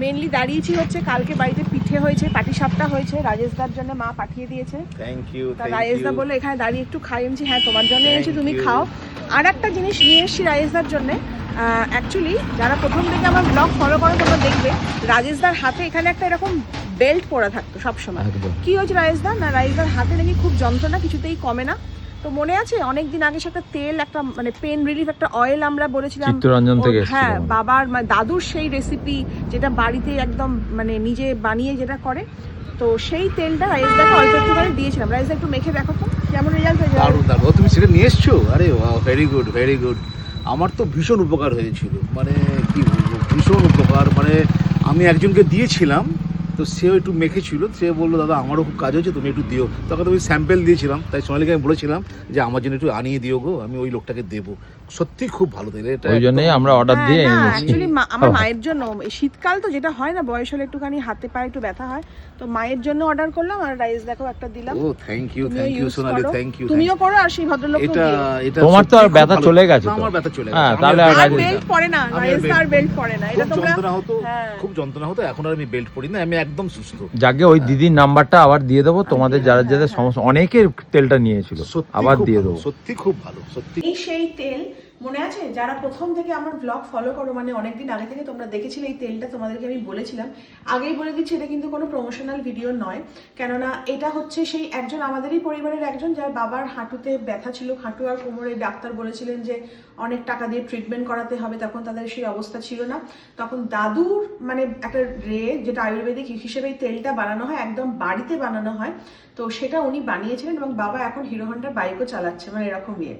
Mainly দাঁড়িয়েছি হচ্ছে কালকে বাড়িতে পিঠে হয়েছে, পাটিসাপটা হয়েছে, রাজেশদার জন্য মা পাঠিয়ে দিয়েছে। Thank you. রাজেশদা বললো এখানে দাঁড়িয়ে একটু খাই। আমি হ্যাঁ তোমার জন্য এনেছি, তুমি খাও। আর একটা জিনিস নিয়ে এসেছি রাজেশদার জন্য। অ্যাকচুয়ালি যারা প্রথম থেকে আমার ব্লগ ফলো করো তোমরা দেখবে রাজেশদার হাতে এখানে একটা এরকম বেল্ট পরা থাকতো সবসময়। কি হয়েছে রাজেশদা না, রাজেশদার হাতে নাকি খুব যন্ত্রণা, কিছুতেই কমে না। তো মনে আছে অনেকদিন আগে একটা তেল, একটা মানে পেন রিলিফ একটা অয়েল আমরা বলেছিলাম চিত্তরঞ্জন থেকে, হ্যাঁ বাবার দাদুর সেই রেসিপি যেটা বাড়িতে একদম মানে নিজে বানিয়ে যেটা করে, তো সেই তেলটা রাইসদাকে অল্প একটু করে দিয়েছিলাম। রাইসদা একটু মেখে দেখো তো কেমন রেজাল্ট হয়েছে। দারুণ দারুণ, তুমি সেটা নিয়ে এসছো? আরে ভেরি গুড ভেরি গুড। আমার তো ভীষণ উপকার হয়েছিল, মানে কি বলবো, ভীষণ উপকার। মানে আমি একজনকে দিয়েছিলাম, তো সেও একটু মেখেছিল, সে বললো দাদা আমারও খুব কাজ হচ্ছে, তুমি একটু দিও। তখন তো ওই স্যাম্পেল দিয়েছিলাম, তাই সোনালিকে আমি বলেছিলাম যে আমার জন্য একটু আনিয়ে দিও গো, আমি ওই লোকটাকে দেবো। সত্যি খুব ভালো তেল এটা, ওই জন্যই আমরা অর্ডার দিয়ে অ্যাকচুয়ালি আমার মায়ের জন্য শীতকাল তো যেটা হয় না, বয়স হলে একটুখানি হাতে পায়ে একটু ব্যথা হয়, তো মায়ের জন্য অর্ডার করলাম আর রাইস দেখো একটা দিলাম। ও thank you Sonali, thank you. তুমিও করো আর সেই ভদ্রলোককে এটা দিও। এটা তোমার তো আর ব্যথা চলে গেছে, আমার ব্যথা চলে হ্যাঁ, গেছে। তাহলে আর বেল্ট পরে না, রাইস আর বেল্ট পরে না। এটা তোমরা যন্ত্রণা হতো, খুব যন্ত্রণা হতো, এখন আর আমি বেল্ট পরি না, আমি একদম সুস্থ। যাকে ওই দিদির নাম্বারটা আবার দিয়ে দেবো তোমাদের, যারা যাদের সমস্যা, অনেকের তেলটা নিয়েছিল, আবার দিয়ে দেবো। সত্যি খুব ভালো, সত্যি। এই সেই তেল মনে আছে যারা প্রথম থেকে আমার ব্লগ ফলো করো, মানে অনেকদিন আগে থেকে তোমরা দেখেছিলে এই তেলটা, তোমাদেরকে আমি বলেছিলাম। আগেই বলে দিচ্ছি এটা কিন্তু কোনো প্রমোশনাল ভিডিও নয়, কেননা এটা হচ্ছে সেই একজন আমাদেরই পরিবারের একজন যার বাবার হাঁটুতে ব্যথা ছিল, হাঁটু আর কোমরে ডাক্তার বলেছিলেন যে অনেক টাকা দিয়ে ট্রিটমেন্ট করাতে হবে, তখন তাদের সেই অবস্থা ছিল না। তখন দাদুর মানে একটা যেটা আয়ুর্বেদিক হিসেবে এই তেলটা বানানো হয়, একদম বাড়িতে বানানো হয়, তো সেটা উনি বানিয়েছিলেন এবং বাবা এখন হিরো হন্ডার বাইকও চালাচ্ছে, মানে এরকম ইয়ে।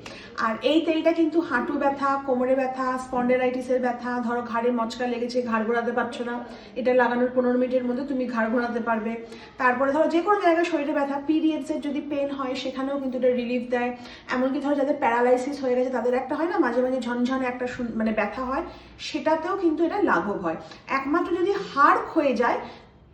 আর এই তেলটা কিন্তু হাঁটু ব্যথা, কোমরে ব্যথা, স্পন্ডেলাইটিসের ব্যথা, ধরো ঘাড়ে মচকা লেগেছে, ঘাড় ঘোরাতে পারছো না, এটা লাগানোর 15 মিনিটের মধ্যে তুমি ঘাড় ঘোরাতে পারবে। তারপরে ধরো যে কোনো জায়গায় শরীরে ব্যথা, পিরিয়ডসের যদি পেন হয় সেখানেও কিন্তু এটা রিলিফ দেয়। এমনকি ধরো যাদের প্যারালাইসিস হয়ে গেছে তাদের একটা হয় না মাঝে মাঝে ঝনঝনে একটা মানে ব্যথা হয়, সেটাতেও কিন্তু এটা লাঘব হয়। একমাত্র যদি হাড় ক্ষয়ে যায়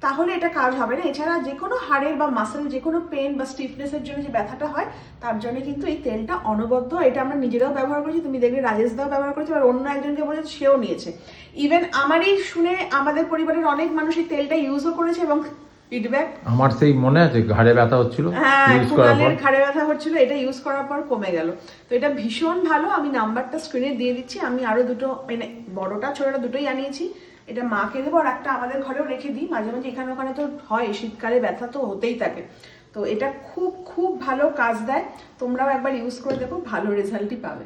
তাহলে এটা কাজ হবে না, এছাড়া যে কোনো হাড়ের বা মাসেল যে কোনো পেন বা স্টিফনেসের জন্য যে ব্যথাটা হয় তার জন্য কিন্তু এই তেলটা অনবদ্য। এটা আমরা নিজেরাও ব্যবহার করেছি, তুমি দেখবে রাজেশদাও ব্যবহার করেছে, আর অন্য একজনকে বলেছে সেও নিয়েছে। ইভেন আমারই শুনে আমাদের পরিবারের অনেক মানুষ এই তেলটা ইউজও করেছে এবং ফিডব্যাক। আমার সেই মনে আছে ঘাড়ে ব্যথা হচ্ছিল, ইউজ করার পর ঘাড়ে ব্যথা হচ্ছিল, এটা ইউজ করার পর কমে গেল। তো এটা ভীষণ ভালো, আমি নাম্বারটা স্ক্রিনে দিয়ে দিচ্ছি। আমি আরো দুটো, মানে বড়টা ছোটটা দুটোই আনিয়েছি, এটা মাকে দেবো আর একটা আমাদের ঘরেও রেখে দিই, মাঝে মাঝে এখানে ওখানে তো হয়, শীতকালে ব্যথা তো হতেই থাকে। তো এটা খুব খুব ভালো কাজ দেয়, তোমরাও একবার ইউজ করে দেখো, ভালো রেজাল্টই পাবে।